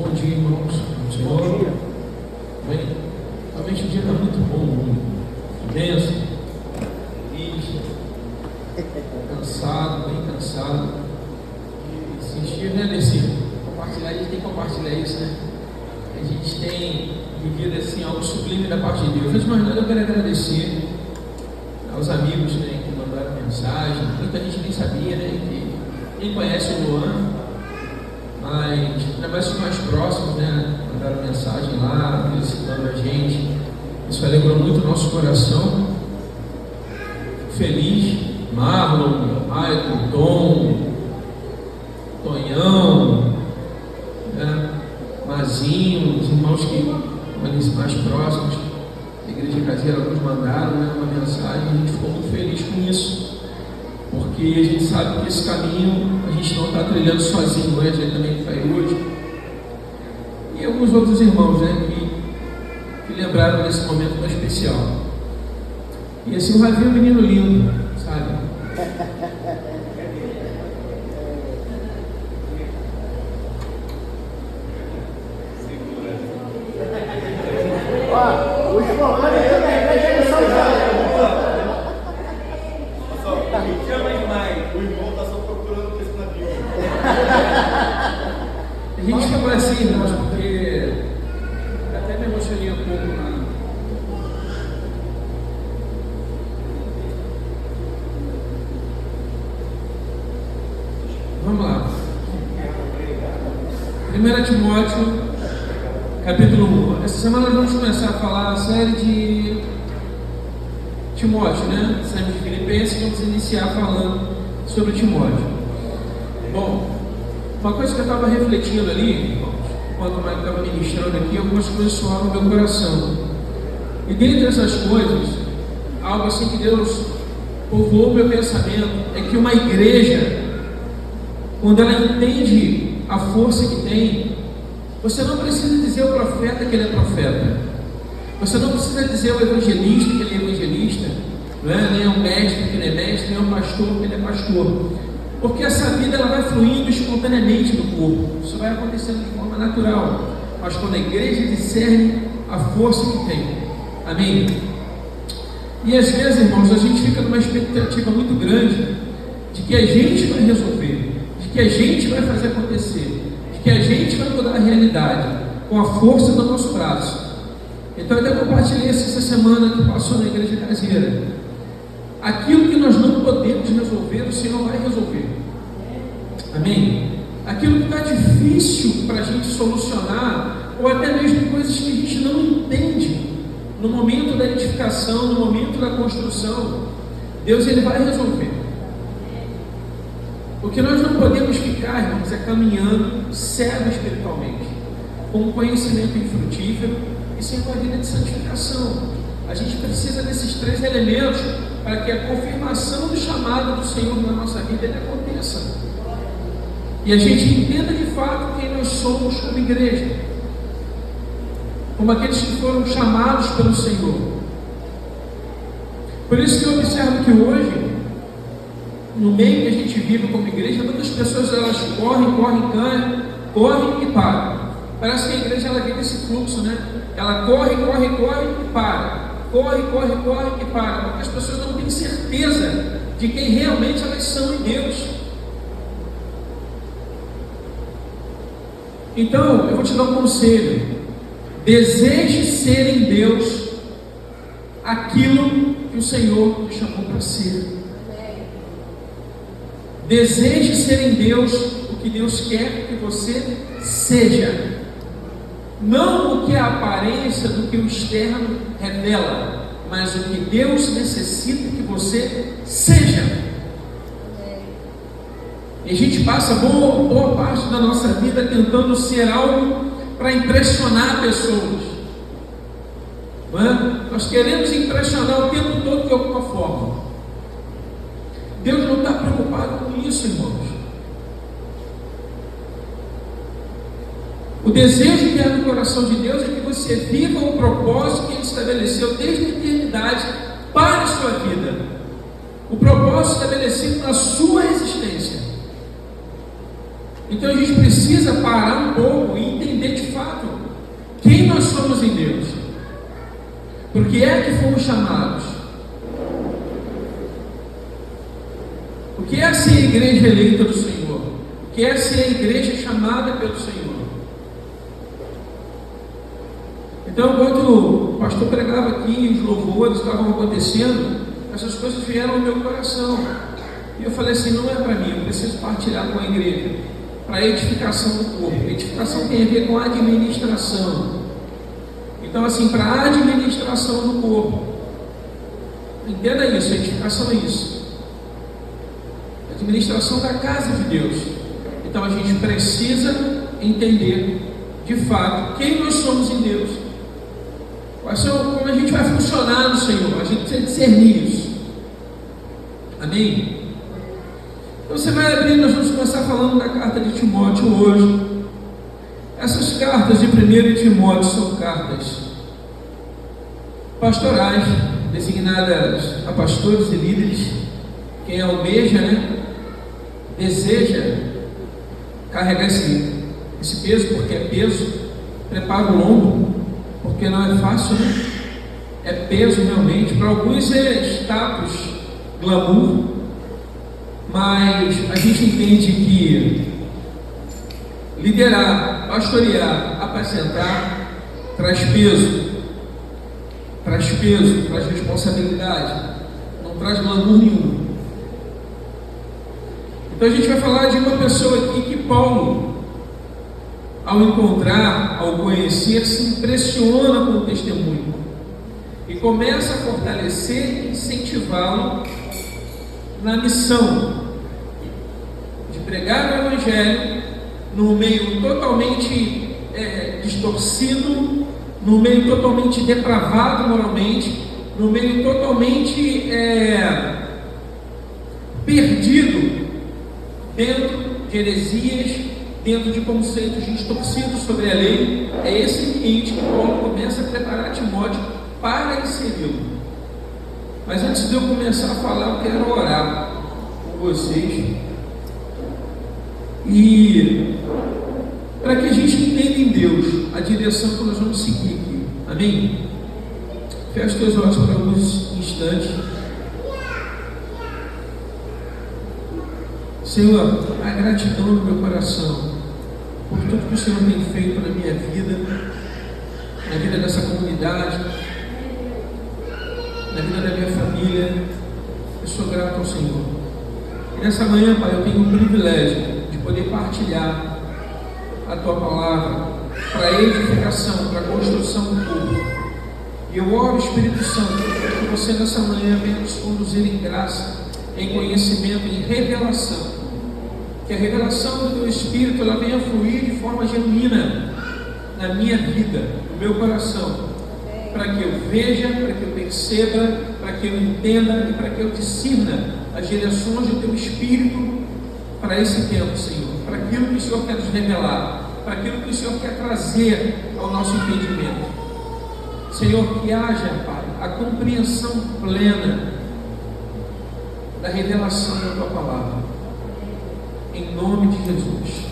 Bom dia, irmãos. Senhor. Bem, realmente o dia está muito bom, benção, feliz, cansado, bem cansado. E esses dias, né, Desse? Compartilhar, a gente tem que compartilhar isso, né? A gente tem vivido assim algo sublime da parte de Deus. Antes de mais nada, eu quero agradecer aos amigos, né, que mandaram mensagem. Muita gente nem sabia, né, que nem conhece o Luan, mas ainda mais os mais próximos, né, mandaram mensagem lá, felicitando a gente. Isso alegrou muito o nosso coração. Feliz, Marlon, Michael, Tom, Tonhão, né, Mazinho, os irmãos mais próximos da Igreja Caseira, alguns mandaram, né, uma mensagem. A gente ficou muito feliz com isso, porque a gente sabe que esse caminho a gente não está trilhando sozinho, né? A gente também que foi hoje. E alguns outros irmãos, né, que lembraram desse momento tão especial. E assim vai ver um menino lindo, sabe? Ó, o irmão, olha aí, né? Chama demais. O irmão está só procurando o texto na Bíblia. A gente ficou assim, irmãos, porque até me emocionei um pouco lá. Vamos lá. 1 Timóteo, capítulo 1. Essa semana nós vamos começar a falar a série de Timóteo, né? Saímos de Filipenses e vamos iniciar falando sobre Timóteo. Bom, uma coisa que eu estava refletindo ali, enquanto o Mike estava ministrando aqui, algumas coisas soaram no meu coração. E dentre essas coisas, algo assim que Deus povoou meu pensamento, é que uma igreja, quando ela entende a força que tem, você não precisa dizer ao profeta que ele é profeta. Você não precisa dizer ao evangelista que ele é evangelista, não é? Nem ao mestre que ele é mestre, nem ao pastor que ele é pastor. Porque essa vida ela vai fluindo espontaneamente no corpo. Isso vai acontecendo de forma natural. Mas quando a igreja discerne a força que tem. Amém? E às vezes, irmãos, a gente fica numa expectativa muito grande de que a gente vai resolver, de que a gente vai fazer acontecer, de que a gente vai mudar a realidade com a força do nosso braço. Então eu até compartilhei essa semana que passou na Igreja Caseira. Aquilo que nós não podemos resolver, o Senhor vai resolver. Amém? Aquilo que está difícil para a gente solucionar, ou até mesmo coisas que a gente não entende no momento da edificação, no momento da construção, Deus ele vai resolver. O que nós não podemos ficar, irmãos, é caminhando cego espiritualmente, com um conhecimento infrutífero e sem uma vida de santificação. A gente precisa desses três elementos para que a confirmação do chamado do Senhor na nossa vida ele aconteça. E a gente entenda de fato quem nós somos como igreja, como aqueles que foram chamados pelo Senhor. Por isso que eu observo que hoje, no meio que a gente vive como igreja, muitas pessoas elas correm e param. Parece que a igreja ela vive esse fluxo, né? Ela corre e para. Corre e para. Porque as pessoas não têm certeza de quem realmente elas são em Deus. Então, eu vou te dar um conselho. Deseje ser em Deus aquilo que o Senhor te chamou para ser. Deseje ser em Deus o que Deus quer que você seja. Não o que a aparência do que o externo revela, mas o que Deus necessita que você seja. E a gente passa boa parte da nossa vida tentando ser algo para impressionar pessoas. Não é? Nós queremos impressionar o tempo todo de alguma forma. Deus não está preocupado com isso, irmãos. O desejo que há no coração de Deus é que você viva o propósito que Ele estabeleceu desde a eternidade para a sua vida. O propósito estabelecido na sua existência. Então a gente precisa parar um pouco e entender de que é que fomos chamados? O que é ser a igreja eleita do Senhor? O que é ser a igreja chamada pelo Senhor? Então, enquanto o pastor pregava aqui, os louvores estavam acontecendo, essas coisas vieram ao meu coração. E eu falei assim, não é para mim, eu preciso partilhar com a igreja, para a edificação do corpo. Edificação tem a ver com a administração. Então, assim, para a administração do corpo. Entenda isso, a edificação é isso. A administração da casa de Deus. Então, a gente precisa entender, de fato, quem nós somos em Deus. Como a gente vai funcionar no Senhor. A gente precisa discernir isso. Amém? Então você vai abrir, nós vamos começar falando da carta de Timóteo hoje. Essas cartas de 1 Timóteo são cartas pastorais, designadas a pastores e líderes. Quem almeja, deseja carregar esse peso, porque é peso, prepara o lombo, porque não é fácil, é peso realmente. Para alguns é status, glamour, mas a gente entende que liderar, pastorear, apacentar traz peso, traz responsabilidade, não traz glamour nenhum. Então a gente vai falar de uma pessoa aqui que Paulo, ao encontrar, ao conhecer, se impressiona com o testemunho e começa a fortalecer e incentivá-lo na missão de pregar o Evangelho num meio totalmente distorcido, num meio totalmente depravado moralmente, num meio totalmente perdido dentro de heresias, dentro de conceitos distorcidos sobre a lei. É esse ambiente que Paulo começa a preparar Timóteo para inseri-lo. Mas antes de eu começar a falar, eu quero orar com vocês e para que a gente entenda em Deus a direção que nós vamos seguir aqui. Amém? Feche teus olhos por alguns instantes. Senhor, a gratidão no meu coração por tudo que o Senhor tem feito na minha vida, na vida dessa comunidade, na vida da minha família. Eu sou grato ao Senhor. E nessa manhã, Pai, eu tenho o privilégio de poder partilhar a Tua palavra para a edificação, para a construção do corpo. E eu oro, Espírito Santo, para que você nessa manhã venha nos conduzir em graça, em conhecimento, em revelação. Que a revelação do Teu Espírito ela venha fluir de forma genuína na minha vida, no meu coração, para que eu veja, para que eu perceba, para que eu entenda e para que eu discirna as direções do Teu Espírito para esse tempo, Senhor, para aquilo que o Senhor quer nos revelar, para aquilo que o Senhor quer trazer ao nosso entendimento. Senhor, que haja, Pai, a compreensão plena da revelação da Tua palavra, em nome de Jesus.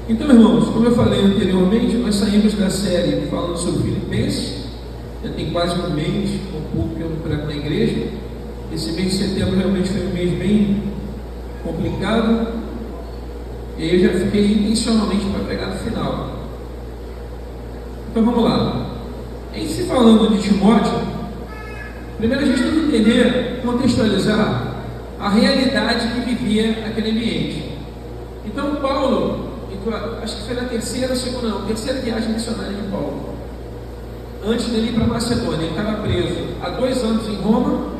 Então, irmãos, como eu falei anteriormente, nós saímos da série falando sobre Filipenses. Já tem quase um mês, um pouco que eu não prego na igreja. Esse mês de setembro realmente foi um mês bem complicado, e aí eu já fiquei intencionalmente para pregar no final. Então vamos lá. Em se falando de Timóteo, primeiro a gente tem que entender, contextualizar a realidade que vivia aquele ambiente. Então Paulo, acho que foi na terceira viagem missionária de Paulo, antes dele ir para Macedônia. Ele estava preso há 2 anos em Roma.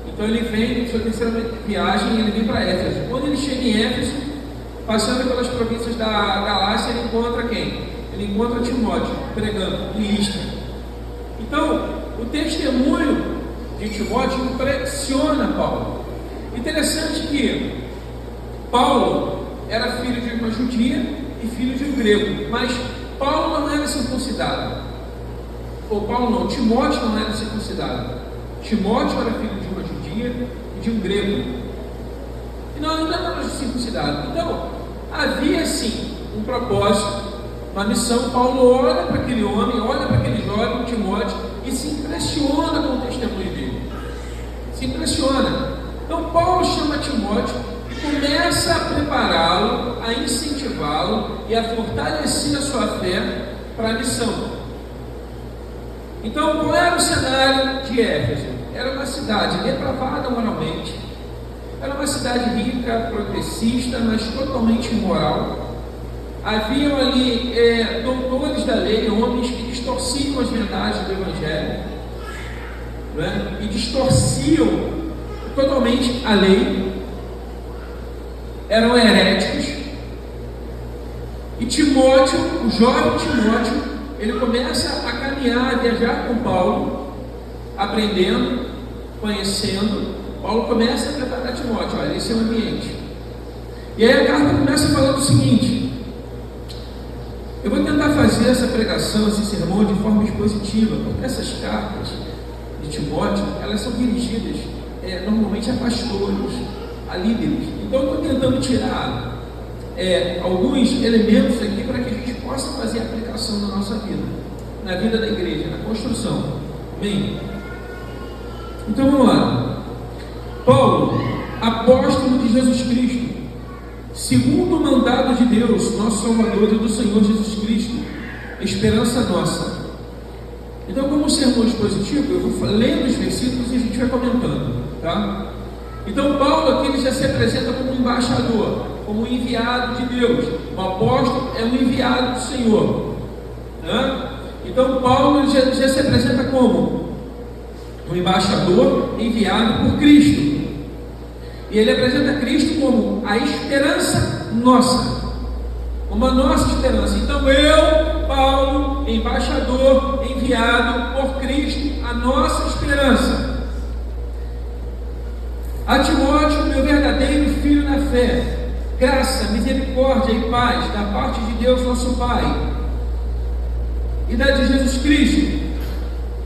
Então ele vem, sua terceira viagem, ele vem para Éfeso. Quando ele chega em Éfeso, passando pelas províncias da Galácia, ele encontra quem? Ele encontra Timóteo, pregando em Listra. Então, o testemunho de Timóteo impressiona Paulo. Interessante que Paulo era filho de uma judia e filho de um grego, mas Paulo não era circuncidado. Ou Paulo não, Timóteo não era circuncidado. Timóteo era filho de uma judia e de um grego. E não era circuncidado. Então, havia sim um propósito, uma missão. Paulo olha para aquele homem, olha para aquele jovem, Timóteo, e se impressiona com o testemunho dele. Se impressiona. Então Paulo chama Timóteo e começa a prepará-lo, a incentivá-lo e a fortalecer a sua fé para a missão. Então, qual era o cenário de Éfeso? Era uma cidade depravada moralmente, era uma cidade rica, progressista, mas totalmente imoral. Haviam ali doutores da lei, homens que distorciam as verdades do Evangelho, né? E distorciam totalmente a lei, eram heréticos. E Timóteo, o jovem Timóteo, ele começa a caminhar, a viajar com Paulo, aprendendo, conhecendo. Paulo começa a preparar Timóteo, olha, esse é o ambiente. E aí a carta começa falando o seguinte: eu vou tentar fazer essa pregação, esse sermão de forma expositiva, porque essas cartas de Timóteo, elas são dirigidas normalmente a pastores, a líderes. Então eu estou tentando tirar alguns elementos aqui para que a gente possa fazer a aplicação na nossa vida, na vida da igreja, na construção. Amém? Então vamos lá. Paulo, apóstolo de Jesus Cristo, segundo o mandado de Deus, nosso Salvador e do Senhor Jesus Cristo, esperança nossa. Então, como sermão expositivo, eu vou lendo os versículos e a gente vai comentando, tá? Então, Paulo aqui ele já se apresenta como um embaixador, como um enviado de Deus. O apóstolo é um enviado do Senhor, né? Então, Paulo já se apresenta como um embaixador enviado por Cristo. E ele apresenta Cristo como a esperança nossa, como a nossa esperança. Então eu, Paulo, embaixador, enviado por Cristo, a nossa esperança. A Timóteo, meu verdadeiro filho na fé, graça, misericórdia e paz da parte de Deus nosso Pai e da de Jesus Cristo.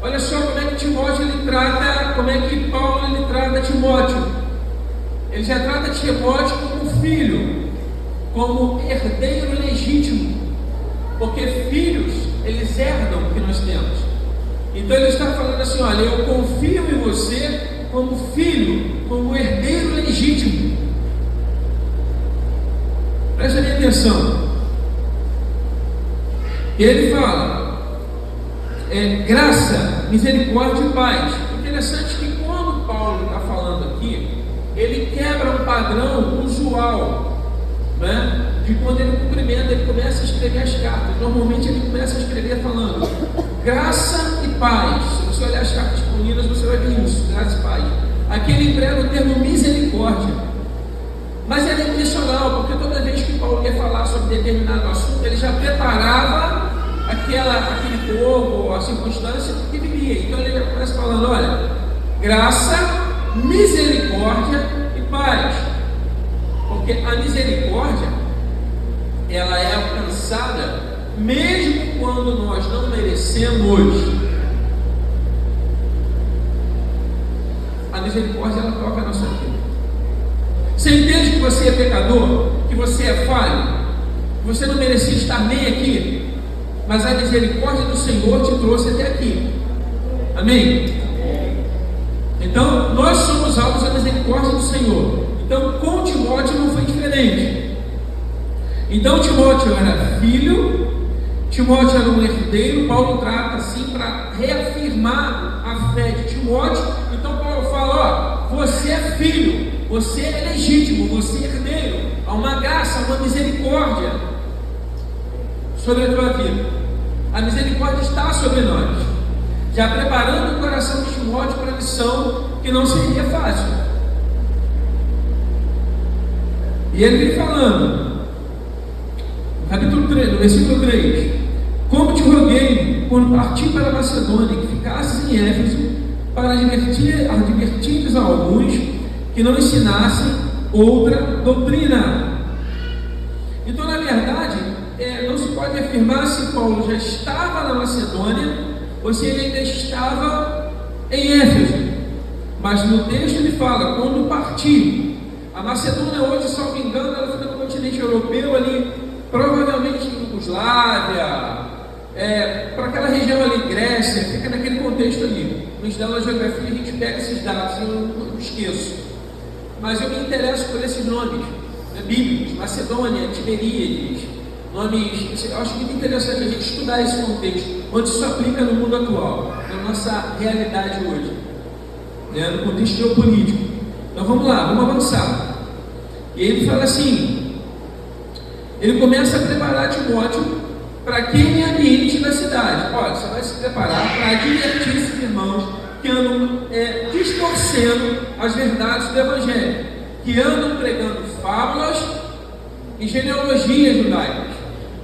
Olha só como é que Timóteo ele trata, como é que Paulo ele trata Timóteo. Ele já trata Timóteo como filho, como herdeiro legítimo, porque filhos, eles herdam o que nós temos. Então ele está falando assim: olha, eu confio em você como filho, como herdeiro legítimo. Presta bem atenção. Ele fala graça, misericórdia e paz. Interessante que quando Paulo está falando aqui, ele quebra um padrão usual, né? De quando ele cumprimenta, ele começa a escrever as cartas. Normalmente ele começa a escrever falando graça e paz. Se você olhar as cartas paulinas, você vai ver isso, graça e paz. Aqui ele emprega o termo misericórdia, mas é intencional, porque toda vez que Paulo ia falar sobre determinado assunto, ele já preparava aquele povo, a circunstância que viria. Então ele começa falando: olha, graça, misericórdia e paz. Porque a misericórdia, ela é alcançada mesmo quando nós não merecemos. A misericórdia, ela toca a nossa vida. Você entende que você é pecador, que você é falho, que você não merecia estar nem aqui, mas a misericórdia do Senhor te trouxe até aqui. Amém? Então, nós somos alvos da misericórdia do Senhor. Então, com Timóteo não foi diferente. Então, Timóteo era filho, Timóteo era um herdeiro. Paulo trata assim para reafirmar a fé de Timóteo. Então, Paulo fala: ó, você é filho, você é legítimo, você é herdeiro. Há uma graça, uma misericórdia sobre a tua vida. A misericórdia está sobre nós, já preparando o coração de Timóteo para a missão que não seria fácil. E ele vem falando, no capítulo 3, no versículo 3: como te roguei, quando parti para a Macedônia, que ficasses em Éfeso, para advertir a alguns que não ensinassem outra doutrina. Então, na verdade, não se pode afirmar se Paulo já estava na Macedônia ou se ele ainda estava em Éfeso. Mas no texto ele fala: quando partir. A Macedônia hoje, salvo engano, ela fica no continente europeu ali, provavelmente em Iugoslávia, para aquela região ali, Grécia, fica naquele contexto ali. No estudar a geografia a gente pega esses dados, eu não esqueço. Mas eu me interesso por esses nomes, né, bíblicos, Macedônia, Tiberíades, nomes. Eu acho muito interessante a gente estudar esse contexto, onde isso aplica no mundo atual, na nossa realidade hoje, né, no contexto geopolítico. Então vamos lá, vamos avançar. E ele fala assim, ele começa a preparar Timóteo para aquele ambiente da cidade. Olha, você vai se preparar para advertir esses irmãos que andam distorcendo as verdades do Evangelho, que andam pregando fábulas e genealogias judaicas.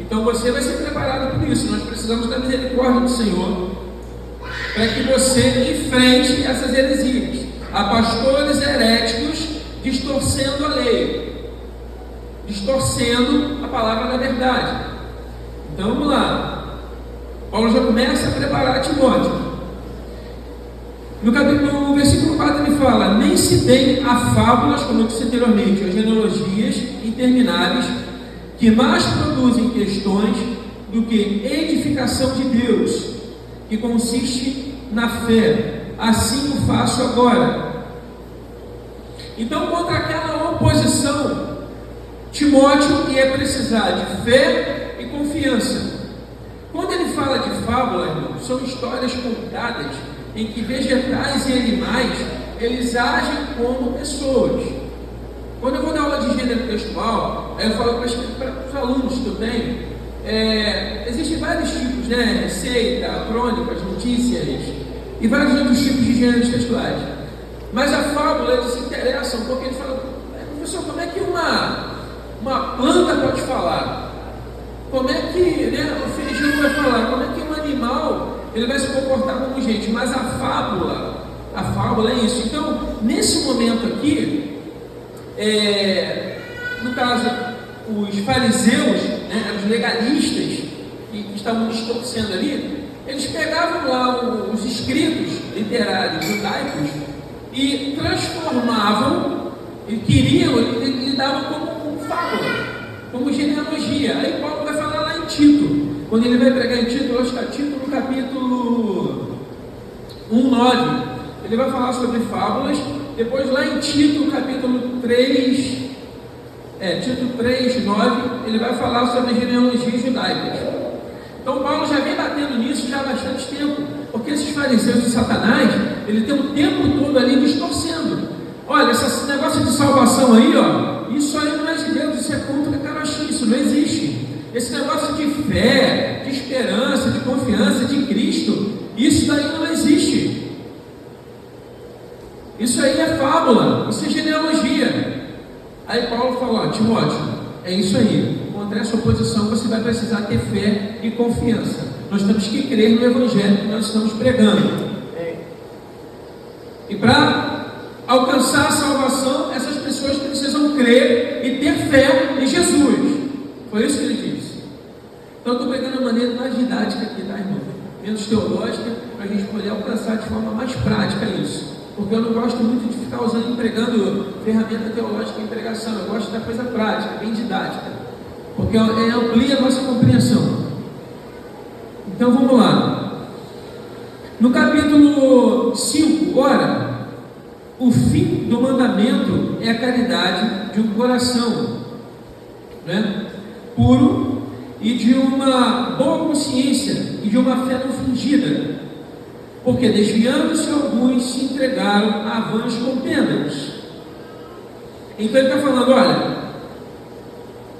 Então você vai ser preparado por isso. Nós precisamos da misericórdia do Senhor para que você enfrente essas heresias. Há pastores heréticos distorcendo a lei, distorcendo a palavra da verdade. Então vamos lá. Paulo já começa a preparar Timóteo. No versículo 4 ele fala: nem se deem a fábulas, como eu disse anteriormente, as genealogias intermináveis, que mais produzem questões do que edificação de Deus, que consiste na fé. Assim o faço agora. Então, contra aquela oposição, Timóteo ia precisar de fé e confiança. Quando ele fala de fábula, irmão, são histórias contadas em que vegetais e animais, eles agem como pessoas. Quando eu vou dar aula de gênero textual, aí eu falo para os alunos que eu tenho, existem vários tipos, né? Receita, crônicas, notícias e vários outros tipos de gêneros textuais. Mas a fábula, eles se interessam porque eles falam: professor, como é que uma planta pode falar? Como é que, né, o feijão vai falar? Como é que um animal ele vai se comportar como gente? Mas a fábula é isso. Então, nesse momento aqui, no caso, os fariseus, né, os legalistas que estavam distorcendo ali, eles pegavam lá os escritos literários judaicos e transformavam, e queriam, e davam como fábula, como genealogia. Aí Paulo vai falar lá em Tito, quando ele vai pregar em Tito, eu acho que é Tito no capítulo 1:9, ele vai falar sobre fábulas. Depois lá em Tito, capítulo 3, Tito 3:9, ele vai falar sobre genealogias judaicas. Então Paulo já vem batendo nisso já há bastante tempo, porque esses fariseus de Satanás, ele tem o tempo todo ali distorcendo. Olha, esse negócio de salvação aí, ó, isso aí não é de Deus, isso é contra Carachim, isso não existe. Esse negócio de fé, de esperança, de confiança de Cristo, isso daí não existe. Isso aí é fábula, isso é genealogia. Aí Paulo fala: ó, Timóteo, é isso aí. Contra essa oposição você vai precisar ter fé e confiança. Nós temos que crer no Evangelho que nós estamos pregando. E para alcançar a salvação, essas pessoas precisam crer e ter fé em Jesus. Foi isso que ele disse. Então eu estou pegando a maneira mais didática aqui, tá, irmão? Menos teológica, para a gente poder alcançar de forma mais prática isso. Porque eu não gosto muito de ficar empregando ferramenta teológica em pregação. Eu gosto da coisa prática, bem didática, porque amplia a nossa compreensão. Então vamos lá. No capítulo 5, ora, o fim do mandamento é a caridade de um coração, né, puro e de uma boa consciência e de uma fé não fingida, porque desviando-se alguns se entregaram a vãs contendas. Então ele está falando: olha,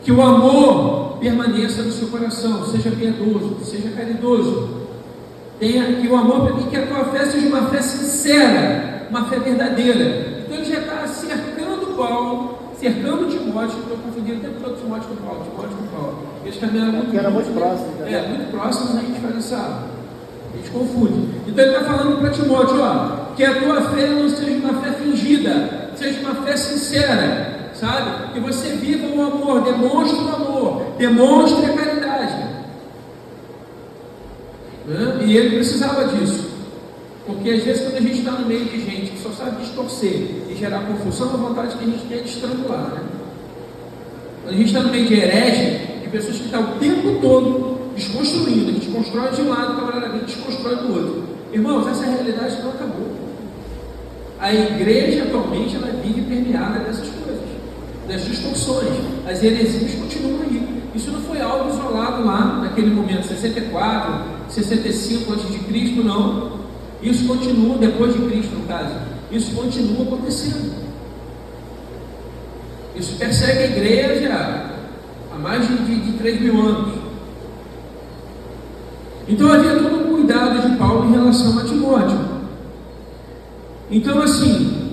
que o amor permaneça no seu coração, seja piedoso, seja caridoso, que o amor, e que a tua fé seja uma fé sincera, uma fé verdadeira. Então ele já está cercando Paulo, cercando Timóteo. Estou confundindo o tempo todo Timóteo com Paulo. Eles caminharam muito próximos. Muito próximos, a gente faz a gente confunde. Então ele está falando para Timóteo: ó, que a tua fé não seja uma fé fingida, seja uma fé sincera, sabe? Que você viva o amor, demonstre o amor, demonstre a caridade. E ele precisava disso, porque às vezes quando a gente está no meio de gente que só sabe distorcer e gerar confusão, a vontade que a gente tem é de estrangular, né? Quando a gente está no meio de herege, de pessoas que estão o tempo todo desconstruindo, a gente constrói de um lado, camaradamente desconstrói do outro. Irmãos, essa realidade não acabou. A igreja atualmente ela vive permeada dessas coisas, das distorções. As heresias continuam aí. Isso não foi algo isolado lá naquele momento, 64, 65 a.C., não. Isso continua depois de Cristo, no caso. Isso continua acontecendo. Isso persegue a igreja há mais de 3 mil anos. Então havia todo um cuidado de Paulo em relação a Timóteo. Então assim,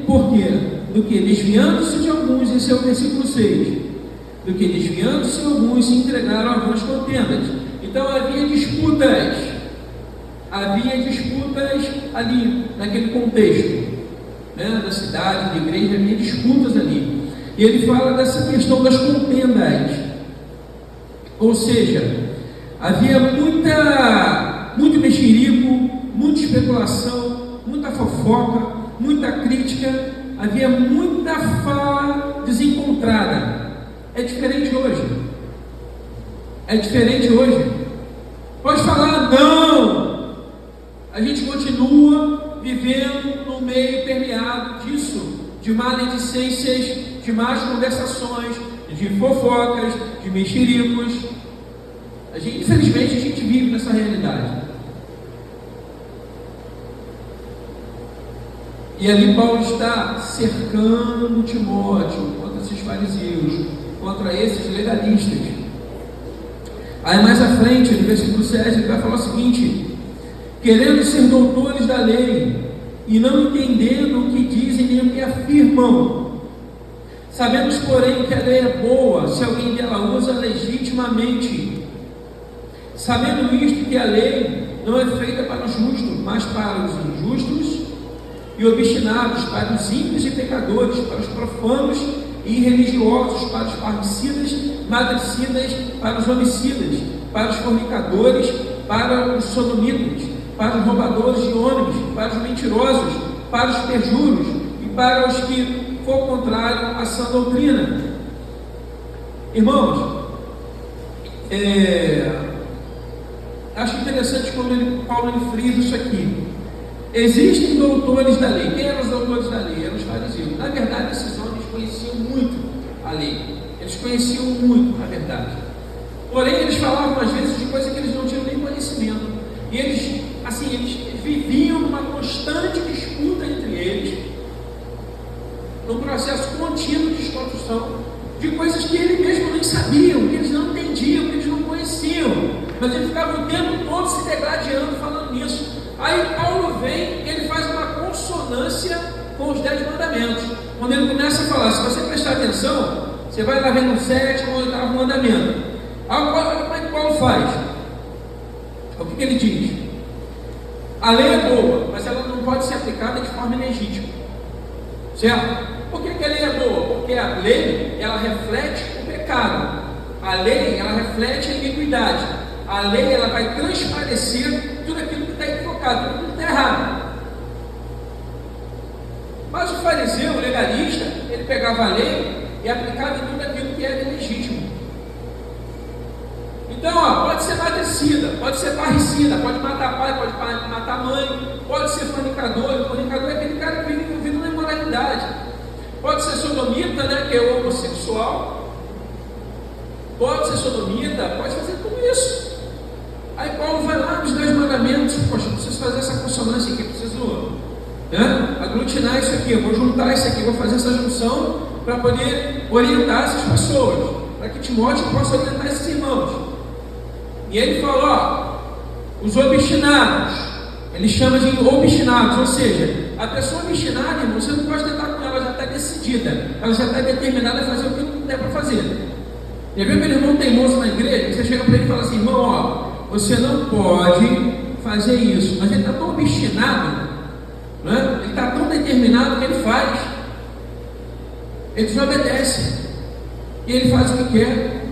por quê? Do que? Desviando-se de alguns, esse é o versículo 6. Do que desviando-se de alguns se entregaram a vãs contendas. Então havia disputas ali, naquele contexto, né, da cidade, da igreja, havia disputas ali. E ele fala dessa questão das contendas. Ou seja, havia muito mexerico, muita especulação, muita fofoca, muita crítica, havia muita fala desencontrada. É diferente hoje. É diferente hoje. Pode falar, não! A gente continua vivendo no meio permeado disso, de maledicências, de más conversações, de fofocas, de mexericos. Infelizmente, a gente vive nessa realidade. E ali Paulo está cercando Timóteo contra esses fariseus, contra esses legalistas. Aí mais à frente, no versículo 7, ele vai falar o seguinte: querendo ser doutores da lei, e não entendendo o que dizem nem o que afirmam. Sabemos, porém, que a lei é boa, se alguém dela usa legitimamente. Sabendo isto, que a lei não é feita para os justos, mas para os injustos e obstinados, para os ímpios e pecadores, para os profanos e irreligiosos, para os parricidas, matricidas, para os homicidas, para os fornicadores, para os sodomitas, para os roubadores de homens, para os mentirosos, para os perjuros e para os que for contrário à sã doutrina. Irmãos, acho interessante quando Paulo frisa isso aqui. Existem doutores da lei. Quem eram os doutores da lei? Eram os fariseus. Na verdade, esses homens conheciam muito a lei. Eles conheciam muito, na verdade. Porém, eles falavam às vezes de coisas que eles não tinham nem conhecimento. E eles viviam numa constante disputa entre eles, num processo contínuo de desconstrução de coisas que eles mesmos nem sabiam, que eles não entendiam, que eles não conheciam. Mas eles ficavam o tempo todo se degradando falando nisso. Aí Paulo vem e ele faz uma consonância com os 10 mandamentos. Quando ele começa a falar, se você prestar atenção, você vai lá vendo o 7º ou 8º mandamento. Agora, como é que Paulo faz? O que ele diz? A lei é boa, mas ela não pode ser aplicada de forma ilegítima. Certo? Por que a lei é boa? Porque a lei, ela reflete o pecado. A lei, ela reflete a iniquidade. A lei, ela vai transparecer tudo aquilo que está equivocado, tudo aquilo que está errado. Mas o fariseu, o legalista, ele pegava a lei e aplicava em tudo aquilo que era ilegítimo. Então, pode ser matricida, pode ser parricida, pode matar pai, pode matar mãe, pode ser fornicador. O fornicador é aquele cara que vive envolvido na imoralidade. Pode ser sodomita, né, que é o homossexual. Pode ser sodomita, pode fazer tudo isso. Aí Paulo vai lá nos 10 mandamentos. Poxa, eu preciso fazer essa consonância aqui, preciso aglutinar isso aqui, eu vou juntar isso aqui, vou fazer essa junção para poder orientar essas pessoas, para que Timóteo possa orientar esses irmãos. E ele falou, os obstinados, ele chama de obstinados, ou seja, a pessoa obstinada, irmão, você não pode tentar com ela, já está decidida, ela já está determinada a fazer o que não der para fazer. Já viu aquele irmão teimoso na igreja? Você chega para ele e fala assim, irmão, você não pode fazer isso, mas ele está tão obstinado, né? Ele está tão determinado que ele faz, ele desobedece, e ele faz o que quer,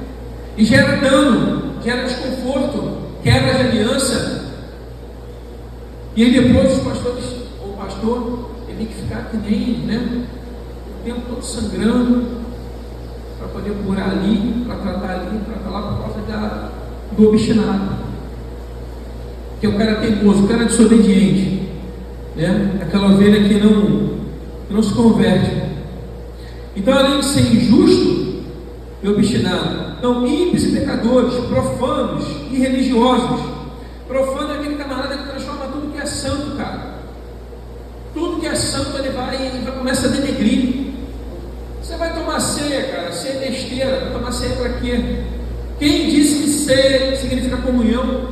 e gera dano, gera desconforto, quebra de aliança. E aí depois os pastores, ou o pastor, ele tem que ficar que nem, o tempo todo sangrando, para poder curar ali, para tratar ali, para falar por causa do obstinado. que é o cara teimoso, o cara desobediente, né? Aquela ovelha que não se converte. Então, além de ser injusto e obstinado, então ímpios e pecadores, profanos e religiosos. Profano é aquele camarada que transforma tudo que é santo, cara. Tudo que é santo ele vai começa a denegrir. Você vai tomar ceia, cara, ceia é besteira. Vai tomar ceia para quê? Quem disse que ceia significa comunhão?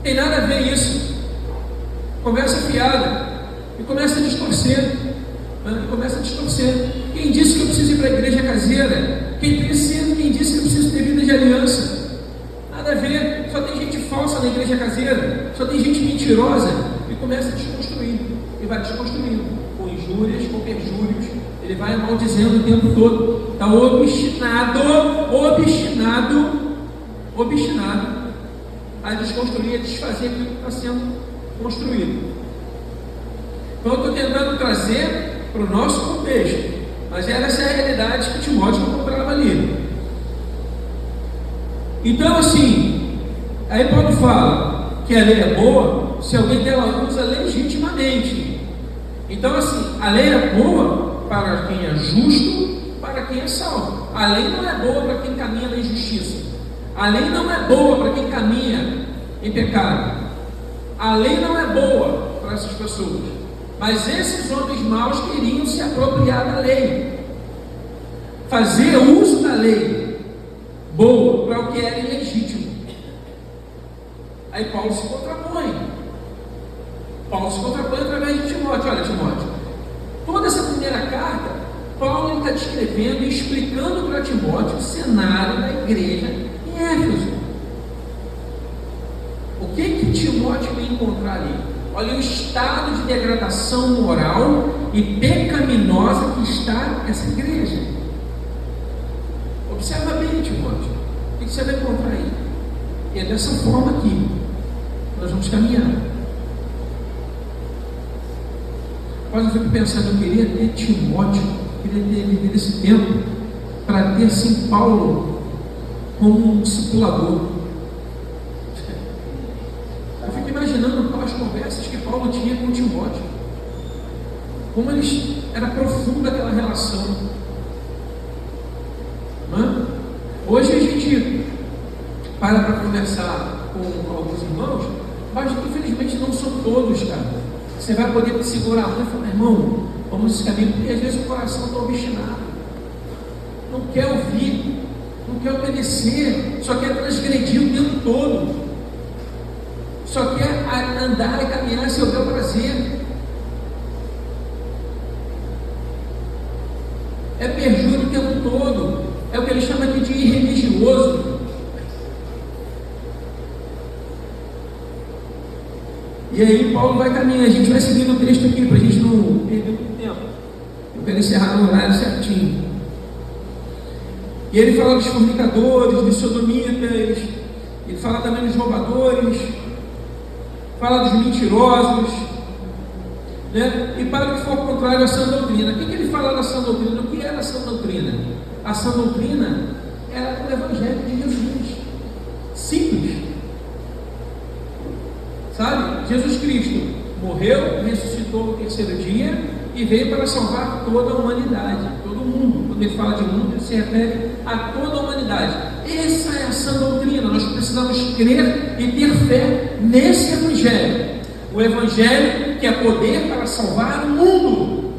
Tem nada a ver isso. Conversa fiada. E começa a distorcer. Começa a distorcer. Quem disse que eu preciso ir para a igreja caseira? Quem disse que eu preciso ter vida de aliança? Nada a ver. Só tem gente falsa na igreja caseira. Só tem gente mentirosa. E começa a desconstruir. E vai desconstruindo. Com injúrias, com perjúrios. Ele vai maldizendo o tempo todo. Está obstinado a desconstruir, a desfazer aquilo que está sendo construído. Então eu estou tentando trazer para o nosso contexto, mas essa é a realidade que Timóteo encontrava ali. Então assim, aí Paulo fala que a lei é boa se alguém dela usa legitimamente. Então assim, a lei é boa para quem é justo, para quem é salvo. A lei não é boa para quem caminha na injustiça. A lei não é boa para quem caminha em pecado. A lei não é boa para essas pessoas. Mas esses homens maus queriam se apropriar da lei, fazer uso da lei boa para o que era ilegítimo. Aí Paulo se contrapõe. Através de Timóteo. Olha, Timóteo, toda essa primeira carta, Paulo está descrevendo e explicando para Timóteo o cenário da igreja em Éfeso. O que Timóteo vai encontrar ali? Olha o estado de degradação moral e pecaminosa que está essa igreja. Observa bem, Timóteo. O que você vai encontrar aí? E é dessa forma aqui nós vamos caminhar. Mas eu fico pensando, eu queria ter Timóteo, queria ter vivido esse tempo para ter assim Paulo como um discipulador. Eu fico imaginando as conversas que Paulo tinha com Timóteo, como era profunda aquela relação. Hoje a gente para conversar com alguns irmãos, mas infelizmente não são todos, cara. Você vai poder segurar a mão e falar, irmão, vamos nesse caminho, porque às vezes o coração está obstinado, não quer ouvir, não quer obedecer, só quer transgredir o tempo todo, só quer andar e caminhar seu bel prazer. É perjúrio o tempo todo, é o que ele chama aqui de irreligioso. E aí Paulo vai caminhar, a gente vai seguindo o texto aqui para a gente não perder muito tempo. Eu quero encerrar no horário certinho. E ele fala dos fornicadores, dos sodomitas, ele fala também dos roubadores, fala dos mentirosos, né? E para o que for contrário à sã doutrina. O que ele fala da sã doutrina? O que era a sã doutrina? A sã doutrina era o Evangelho de Jesus. Simples. Sabe? Jesus Cristo morreu, ressuscitou no terceiro dia e veio para salvar toda a humanidade, todo mundo. Quando ele fala de mundo, ele se refere a toda a humanidade. Essa é a sã doutrina. Nós precisamos crer e ter fé nesse Evangelho. O Evangelho que é poder para salvar o mundo,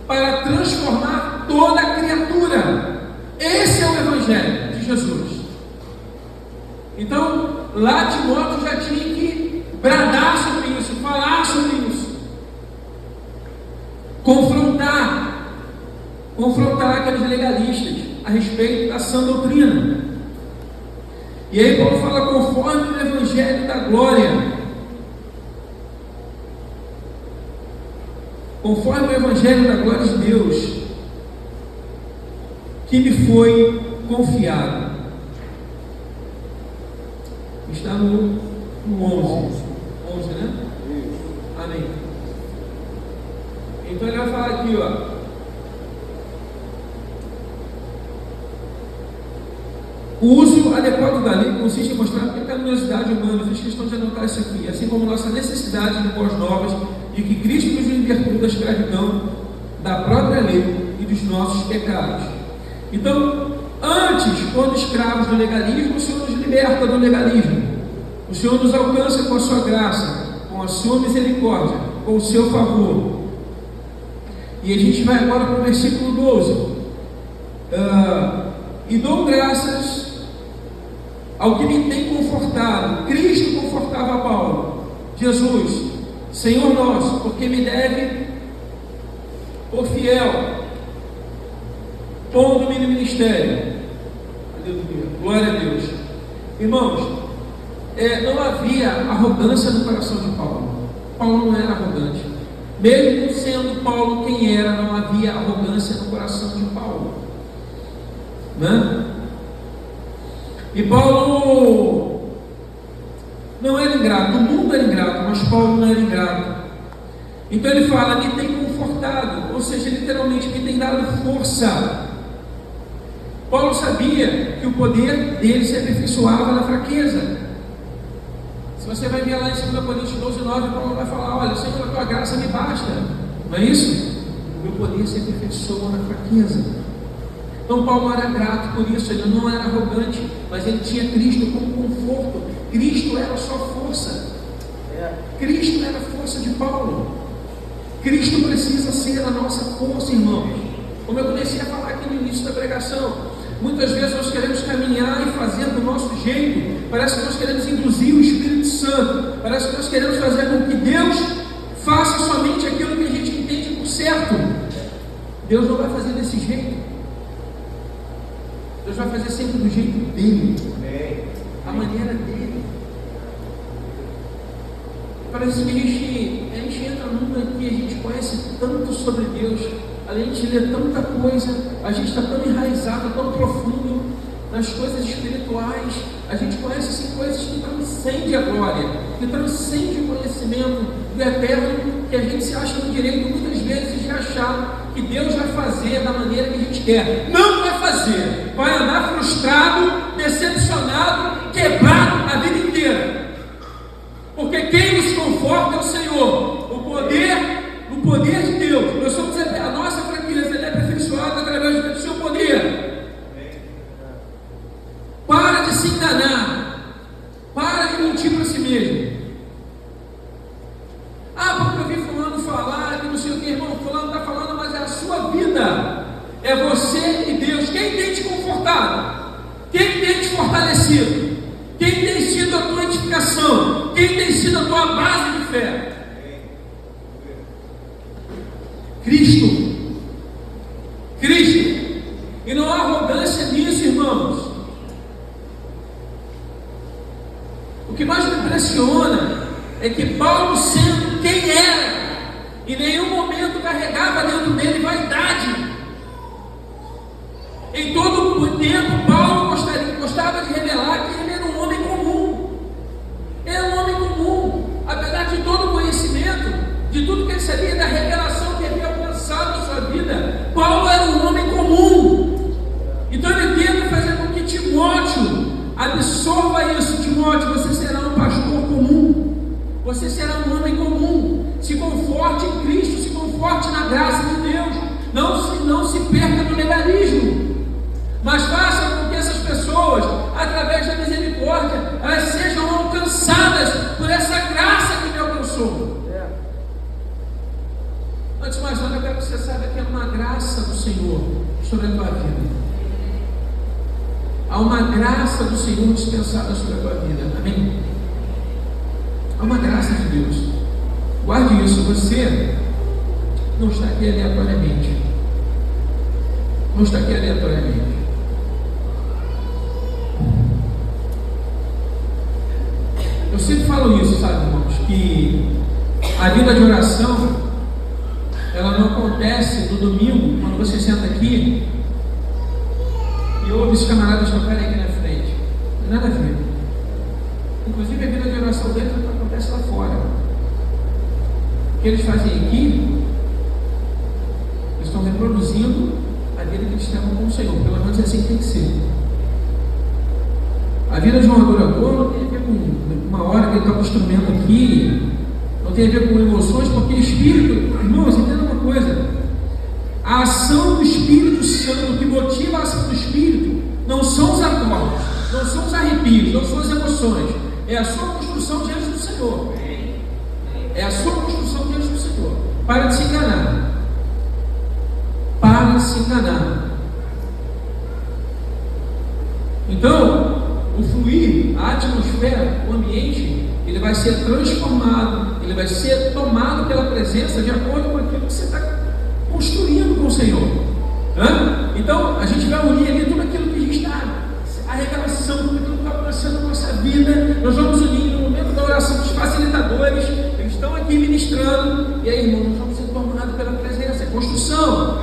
para transformar toda a criatura. Esse é o Evangelho de Jesus. Então, lá Timóteo já tinha que bradar sobre isso, falar sobre isso, confrontar aqueles legalistas a respeito da sã doutrina. E aí Paulo fala conforme o Evangelho da glória, conforme o Evangelho da glória de Deus, que me foi confiado. Está no 11, né? Amém. Então ele vai falar aqui, ó. O uso adequado da lei consiste em mostrar a pecaminosidade humana. Eu fiz questão de anotar isso aqui, assim como nossa necessidade de boas novas e que Cristo nos libertou da escravidão da própria lei e dos nossos pecados. Então, antes, quando escravos do legalismo, o Senhor nos liberta do legalismo. O Senhor nos alcança com a sua graça, com a sua misericórdia, com o seu favor. E a gente vai agora para o versículo 12. E dou graças ao que me tem confortado. Cristo confortava Paulo. Jesus, Senhor nosso, porque me deve por fiel, pondo-me no ministério. Aleluia, glória a Deus. Irmãos, não havia arrogância no coração de Paulo. Paulo não era arrogante. Mesmo sendo Paulo quem era, não havia arrogância no coração de Paulo, né? E Paulo não era ingrato. O mundo era ingrato, mas Paulo não era ingrato. Então ele fala, me tem confortado, ou seja, literalmente me tem dado força. Paulo sabia que o poder dele se aperfeiçoava na fraqueza. Se você vai ver lá em 2 Coríntios 12:9, Paulo vai falar, olha, Senhor, a tua graça me basta. Não é isso? Meu poder se aperfeiçoa na fraqueza. Então Paulo era grato por isso, ele não era arrogante, mas ele tinha Cristo como conforto. Cristo era a sua força. Cristo era a força de Paulo. Cristo precisa ser a nossa força, irmãos. Como eu comecei a falar aqui no início da pregação, muitas vezes nós queremos caminhar e fazer do nosso jeito. Parece que nós queremos induzir o Espírito Santo. Parece que nós queremos fazer com que Deus faça somente aquilo que a gente entende por certo. Deus não vai fazer desse jeito. Deus vai fazer sempre do jeito dele, a maneira dele. Parece que a gente entra num aqui, a gente conhece tanto sobre Deus, além de ler tanta coisa, a gente está tão enraizado, tão profundo nas coisas espirituais, a gente conhece assim, coisas que transcendem a glória, que transcendem o conhecimento do eterno, que a gente se acha no direito muitas vezes de achar que Deus vai fazer da maneira que a gente quer. Não vai fazer, vai andar frustrado, decepcionado, quebrado a vida inteira. Porque quem nos conforta é o Senhor. O poder de Deus. Nós somos a nossa fraqueza, ele é aperfeiçoada através do seu poder. Para de se enganar. Para de mentir para si mesmo. Porque eu vi fulano falar, que não sei o que, irmão, fulano está falando, mas é a sua vida. É você e Deus. Quem tem te confortado? Quem tem te fortalecido? Quem tem sido a tua edificação? Quem tem sido a tua base de fé? Cristo. Cristo. E não há arrogância nisso, irmãos. O que mais me impressiona é que Paulo, sendo quem era, em nenhum momento carregava dentro dele vaidade. Em todo o tempo, Paulo gostava de revelar que ele era um homem comum. Era um homem comum. Apesar de todo o conhecimento, de tudo que ele sabia, da revelação que havia alcançado na sua vida, Paulo era um homem comum. Então ele tenta fazer com que Timóteo absorva isso. Timóteo, você será um pastor comum. Você será um homem comum. Se conforte em Cristo, se conforte na graça de Deus. Não se perca no legalismo. Mas faça com que essas pessoas, através da misericórdia, elas sejam alcançadas por essa graça que me alcançou. Antes de mais nada, eu quero que você saiba que é uma graça do Senhor sobre a tua vida. Há uma graça do Senhor dispensada sobre a tua vida. Amém? Há uma graça de Deus. Guarde isso. Você não está aqui aleatoriamente. Não está aqui aleatoriamente. Eu sempre falo isso, sabe, irmãos, que a vida de oração, ela não acontece no domingo, quando você senta aqui e ouve os camaradas tocarem aqui na frente. Não tem nada a ver. Inclusive a vida de oração deles acontece lá fora. O que eles fazem aqui, eles estão reproduzindo a vida que eles têm com o Senhor. Pelo menos é assim que tem que ser. A vida de um adorador não tem a ver com uma hora que ele toca o instrumento aqui, não tem a ver com emoções, porque Espírito, irmãos, entenda uma coisa: a ação do Espírito Santo, o que motiva a ação do Espírito, não são os acordes, não são os arrepios, não são as emoções, é a sua construção diante do Senhor. É a sua construção diante do Senhor. Para de se enganar. Para de se enganar. Então, o fluir, a atmosfera, o ambiente, ele vai ser transformado, ele vai ser tomado pela presença de acordo com aquilo que você está construindo com o Senhor. Então, a gente vai unir ali tudo aquilo que a gente está, a revelação, tudo aquilo que está acontecendo na nossa vida. Nós vamos unir no momento da oração dos facilitadores, eles estão aqui ministrando, e aí, irmão, nós vamos ser tomados pela presença, é construção.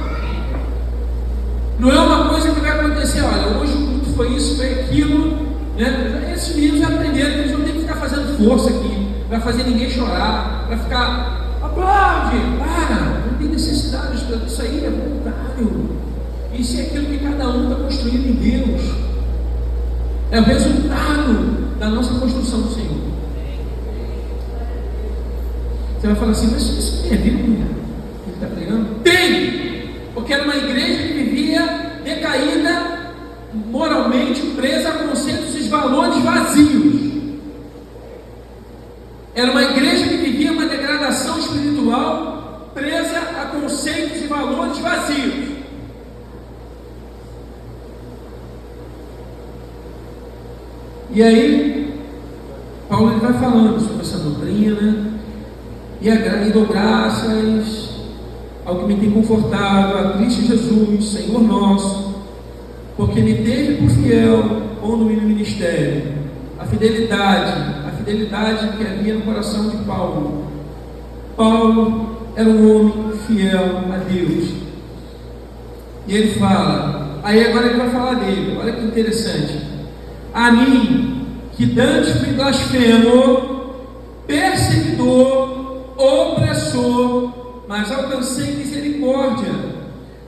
Não é uma coisa que vai acontecer, olha, hoje o culto foi isso, foi aquilo, né? Esses meninos já aprenderam que eles não tem que ficar fazendo força aqui, para fazer ninguém chorar, para ficar, aplaude, para, não tem necessidade disso aí, é voluntário. Isso é aquilo que cada um está construindo em Deus, é o resultado da nossa construção do Senhor. Você vai falar assim, mas isso tem a ver com o que ele está pregando? Tem! Porque era uma igreja que vivia decaída, moralmente presa a conceitos e valores vazios. Era uma igreja que vivia uma degradação espiritual, presa a conceitos e valores vazios. E aí, Paulo ele vai falando sobre essa doutrina, e dou graças ao que me tem confortado, a Cristo Jesus, Senhor nosso, porque me teve por fiel pondo-me no ministério. A fidelidade que havia no coração de Paulo. Paulo era um homem fiel a Deus. E ele fala, aí agora ele vai falar dele, olha que interessante. A mim, que dantes fui blasfemo, perseguidor, opressor, mas alcancei misericórdia,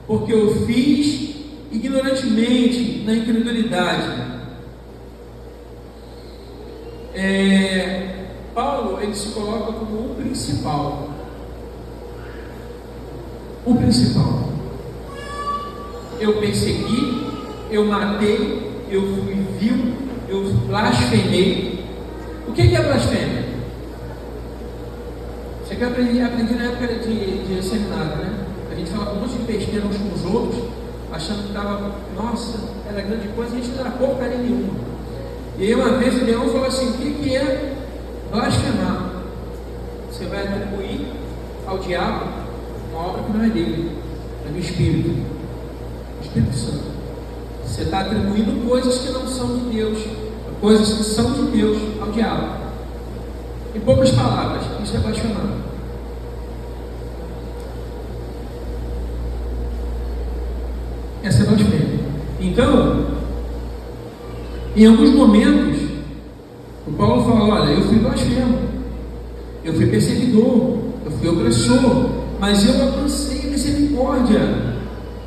porque eu fiz ignorantemente na incredulidade. Paulo, ele se coloca como o principal. O principal. Eu persegui, eu matei, eu fui vil, eu blasfemei. O que é blasfêmia? Você que aprendi na época de seminário, né? A gente falava um monte de besteira uns com os outros, achando que estava, nossa, era grande coisa, a gente não era porcaria nenhuma. E aí uma vez o Leão falou assim, o que é blasfemar? Você vai atribuir ao diabo uma obra que não é dele, é do Espírito. O Espírito Santo. Você está atribuindo coisas que não são de Deus, coisas que são de Deus ao diabo. Em poucas palavras, isso é blasfemar. Essa é blasfêmia. Então, em alguns momentos, o Paulo fala, olha, eu fui blasfemo, eu fui perseguidor, eu fui opressor, mas eu alcancei misericórdia,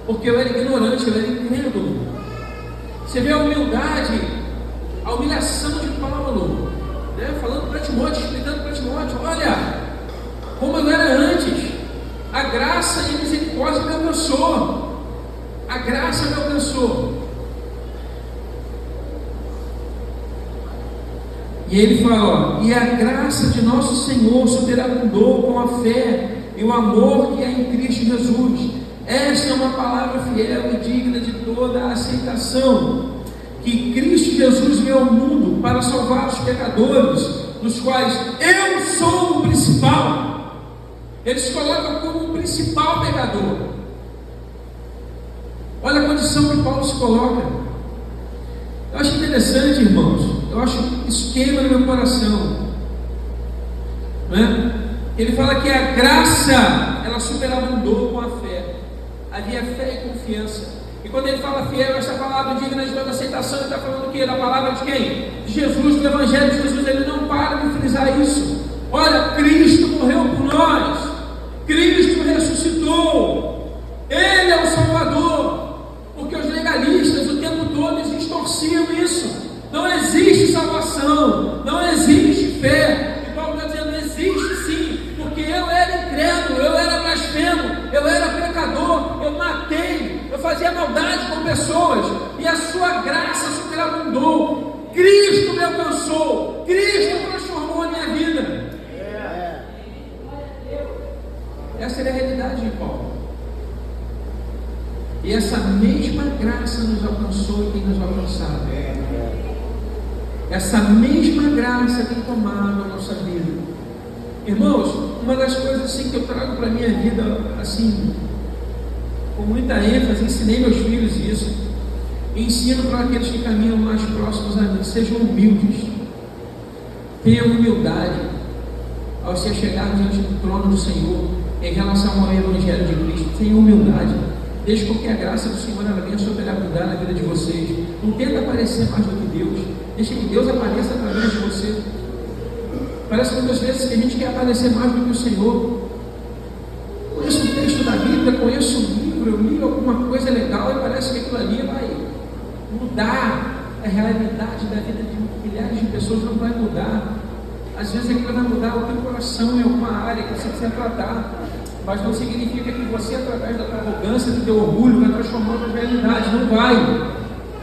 porque eu era ignorante, eu era incrédulo. Você vê a humildade, a humilhação de Paulo, né? Falando para Timóteo, explicando para Timóteo, olha, como eu era antes, a graça e a misericórdia me alcançou, a graça me alcançou. E ele fala, ó, e a graça de nosso Senhor superabundou com a fé e o amor que é em Cristo Jesus. Esta é uma palavra fiel e digna de toda a aceitação, que Cristo Jesus veio ao mundo para salvar os pecadores, dos quais eu sou o principal. Ele se coloca como o principal pecador. Olha a condição que Paulo se coloca. Eu acho interessante, irmãos, eu acho que isso queima no meu coração, né? Ele fala que a graça, ela superabundou com a fé. Havia fé e confiança. E quando ele fala fiel, essa palavra digna de toda aceitação, ele está falando o quê? Da palavra de quem? De Jesus, do Evangelho de Jesus. Ele não para de frisar isso. Olha, Cristo morreu por nós, Cristo ressuscitou, Ele é o Salvador. Porque os legalistas o tempo todo eles distorciam isso. Não existe salvação, não existe fé. E Paulo está dizendo, existe sim, porque eu era incrédulo, eu era blasfemo, eu era pecador, eu matei, eu fazia maldade com pessoas, e a sua graça superabundou. Cristo me alcançou, Cristo transformou a minha vida. Essa é a realidade de Paulo. E essa mesma graça nos alcançou e tem nos alcançado. Essa mesma graça tem tomado a nossa vida. Irmãos, uma das coisas assim que eu trago para a minha vida, assim, com muita ênfase, ensinei meus filhos isso, e ensino para aqueles que caminham mais próximos a mim: sejam humildes, tenham humildade ao se chegar diante do trono do Senhor, em relação ao Evangelho de Cristo. Tenham humildade, deixe com que a graça do Senhor ela venha sobreabundar na vida de vocês. Não tenta aparecer mais do que Deus, deixa que Deus apareça através de você. Parece muitas vezes que a gente quer aparecer mais do que o Senhor. Conheço um texto da Bíblia, conheço um livro, eu li alguma coisa legal e parece que aquilo ali vai mudar a realidade da vida de milhares de pessoas. Não vai mudar. Às vezes aquilo vai mudar o teu coração em alguma área que você precisa tratar, mas não significa que você, através da tua arrogância, do teu orgulho, vai transformar a realidade. Não vai.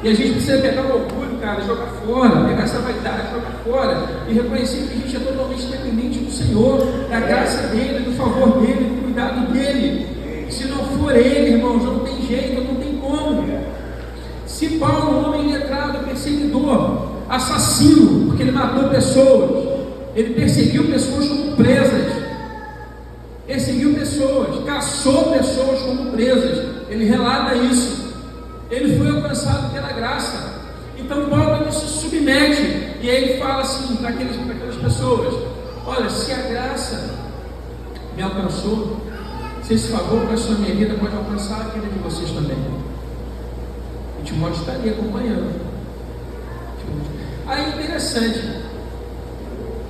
E a gente precisa pegar o orgulho, cara, jogar fora, pegar essa vaidade, jogar fora e reconhecer que a gente é totalmente dependente do Senhor, da graça dele, do favor dele, do cuidado dele. Se não for ele, irmãos, não tem jeito, não tem como. Se Paulo, um homem letrado, perseguidor, assassino, porque ele matou pessoas, ele perseguiu pessoas como presas, perseguiu pessoas, caçou pessoas como presas, ele relata isso. Ele foi alcançado pela graça. Então Paulo se submete, e aí ele fala assim para aquelas pessoas: olha, se a graça me alcançou, se esse favor alcançou a minha vida, pode alcançar a vida de vocês também. E Timóteo está ali acompanhando. Aí interessante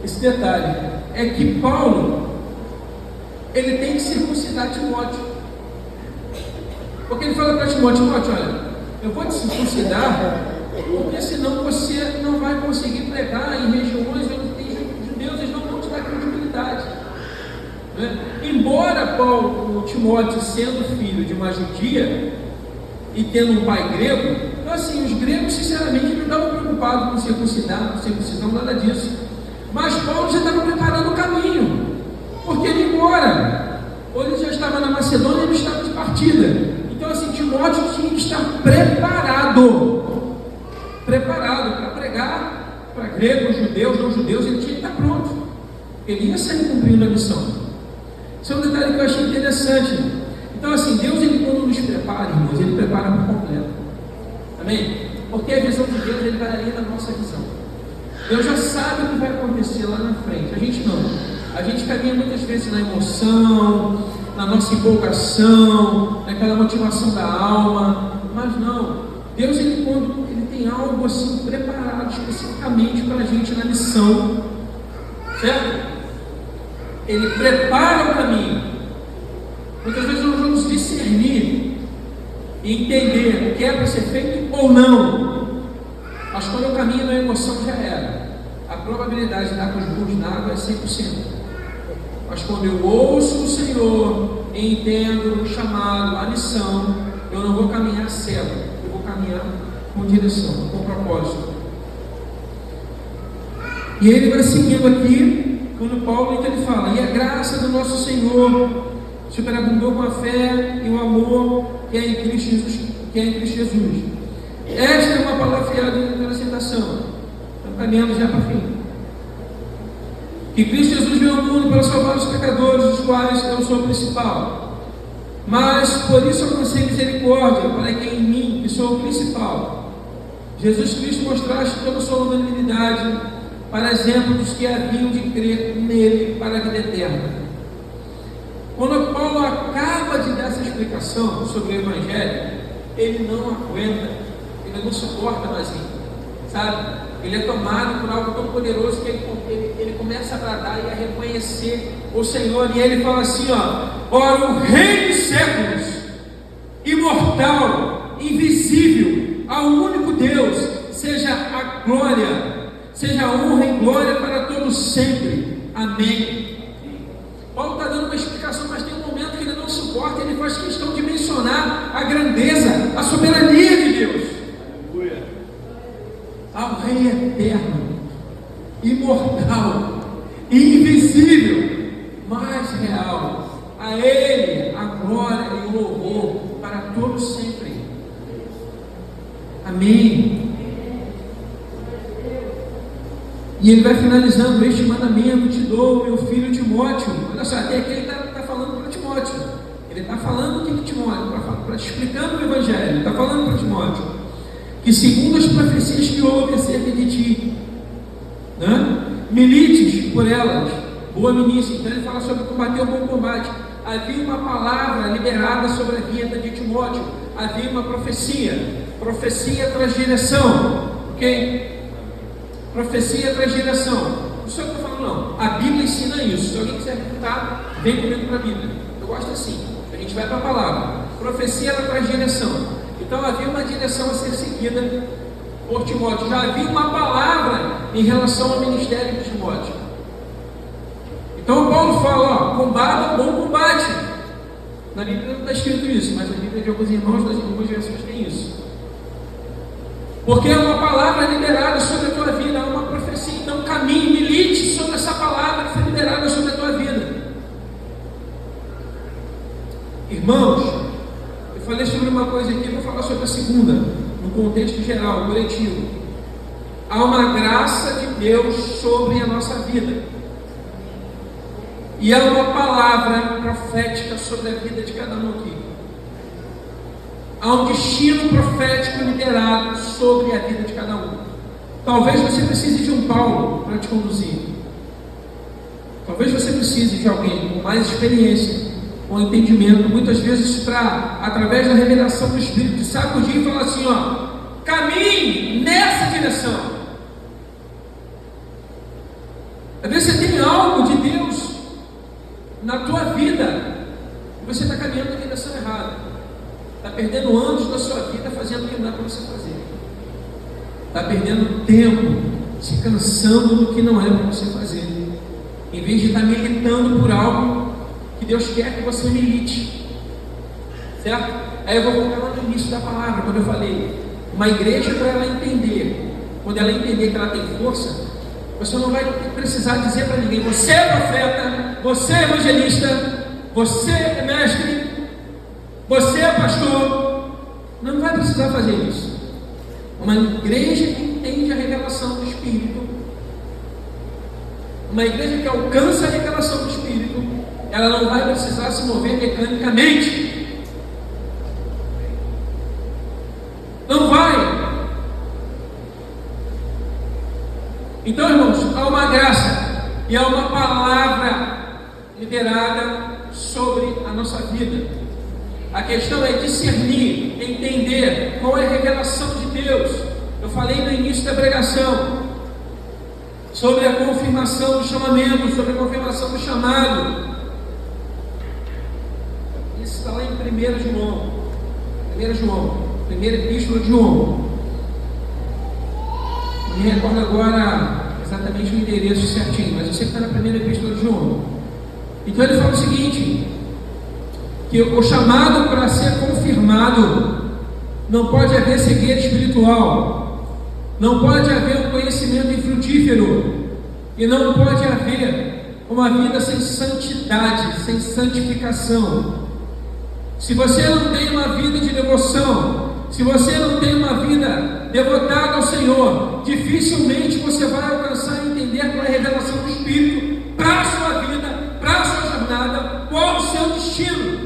esse detalhe, é que Paulo ele tem que circuncidar Timóteo, porque ele fala para Timóteo: olha, eu vou te circuncidar, porque senão você não vai conseguir pregar em regiões onde tem judeus, eles não vão te dar credibilidade. Embora Timóteo, sendo filho de uma judia e tendo um pai grego, então assim, os gregos sinceramente não estavam preocupados com circuncisão, nada disso. Mas Paulo já estava preparando o caminho, porque ele ia embora, ou ele já estava na Macedônia e ele estava de partida. Então assim, Timóteo tinha que estar preparado para pregar para gregos, judeus, não judeus. Ele tinha que estar pronto, ele ia sair cumprindo a missão. Isso é um detalhe que eu achei interessante. Então assim, Deus, ele quando nos prepara, irmãos, ele prepara por completo. Amém? Porque a visão de Deus, ele vai além da nossa visão. Deus já sabe o que vai acontecer lá na frente. A gente não. A gente caminha muitas vezes na emoção, na nossa empolgação, naquela motivação da alma, mas não. Deus, quando ele tem algo assim preparado especificamente para a gente na missão, certo? Ele prepara o caminho. Muitas vezes nós vamos discernir e entender o que é para ser feito ou não, mas quando eu caminho na emoção já era. A probabilidade de dar com os burros na água é 100%. Mas quando eu ouço o Senhor e entendo o chamado, a missão, eu não vou caminhar cego, eu vou caminhar com direção, com propósito. E ele vai seguindo aqui, quando Paulo, então ele fala: e a graça do nosso Senhor superabundou com a fé e o amor que é em Cristo Jesus. Esta é uma palavra fiada pela citação. Estamos caminhando já para o fim. Que Cristo Jesus veio ao mundo para salvar os pecadores, dos quais eu sou o principal. Mas por isso alcancei misericórdia, para que em mim, que sou o principal, Jesus Cristo mostraste toda a sua longanimidade, para exemplo dos que haviam de crer nele para a vida eterna. Quando Paulo acaba de dar essa explicação sobre o Evangelho, ele não aguenta, ele não suporta mais isso, sabe? Ele é tomado por algo tão poderoso que ele começa a bradar e a reconhecer o Senhor. E ele fala assim: ora, o Rei dos séculos, imortal, invisível, ao único Deus, seja a glória, seja honra e glória para todos sempre. Amém. Paulo está dando uma explicação, mas tem um momento que ele não suporta, ele faz questão de mencionar a grandeza, a soberania de Deus. Ao Rei eterno, imortal, invisível, mais real, a Ele a glória e o louvor para todos sempre. Amém. E ele vai finalizando: este mandamento te dou, meu filho Timóteo. Olha só, até aqui ele está falando para Timóteo. Ele está falando o que Timóteo, para explicando o Evangelho. Ele está falando para Timóteo que, segundo as profecias que houve acerca de ti, né, milites por elas, boa milícia. Então ele fala sobre combater o bom combate. Havia uma palavra liberada sobre a vida de Timóteo. Havia uma profecia. Profecia traz direção. Ok? Profecia traz direção. Não sei o que eu estou falando, não. A Bíblia ensina isso. Se alguém quiser perguntar, vem comigo para a Bíblia. Eu gosto assim. A gente vai para a palavra. Profecia, ela traz direção. Então havia uma direção a ser seguida por Timóteo. Já havia uma palavra em relação ao ministério de Timóteo. Então Paulo fala: ó, combate o bom combate. Na Bíblia não está escrito isso, mas na Bíblia de alguns irmãos, das algumas versões tem isso. Porque é uma palavra liberada sobre a tua vida, é uma profecia. Então caminhe, milite sobre essa palavra que foi liberada sobre a tua vida. Irmãos, eu falei sobre uma coisa aqui, vou falar sobre a segunda, no contexto geral, coletivo. Há uma graça de Deus sobre a nossa vida. E há uma palavra profética sobre a vida de cada um aqui. Há um destino profético liberado sobre a vida de cada um. Talvez você precise de um Paulo para te conduzir. Talvez você precise de alguém com mais experiência, com entendimento, muitas vezes para, através da revelação do Espírito, de sacudir e falar assim: ó, caminhe nessa direção. Às vezes você tem algo de Deus na tua vida e você está caminhando na direção errada. Está perdendo anos da sua vida fazendo o que não é para você fazer. Está perdendo tempo, se cansando do que não é para você fazer. Em vez de estar militando por algo que Deus quer que você milite. Certo? Aí eu vou voltar lá no início da palavra, quando eu falei: uma igreja, para ela entender, quando ela entender que ela tem força, você não vai precisar dizer para ninguém: você é profeta, você é evangelista, você é mestre, você é pastor. Não vai precisar fazer isso. Uma igreja que entende a revelação do Espírito, uma igreja que alcança a revelação do Espírito, ela não vai precisar se mover mecanicamente. Não vai. Então, irmãos, há uma graça e há uma palavra liberada sobre a nossa vida. A questão é discernir, entender qual é a revelação de Deus. Eu falei no início da pregação sobre a confirmação do chamamento, sobre a confirmação do chamado. Isso está lá em 1 João, primeira epístola de João. Não me recordo agora exatamente o endereço certinho, mas eu sei que está na primeira epístola de João. Então ele fala o seguinte: que o chamado para ser confirmado, não pode haver cegueira espiritual, não pode haver um conhecimento infrutífero, e não pode haver uma vida sem santidade, sem santificação. Se você não tem uma vida de devoção, se você não tem uma vida devotada ao Senhor, dificilmente você vai alcançar e entender qual é a revelação do Espírito para a sua vida, para a sua jornada, qual o seu destino,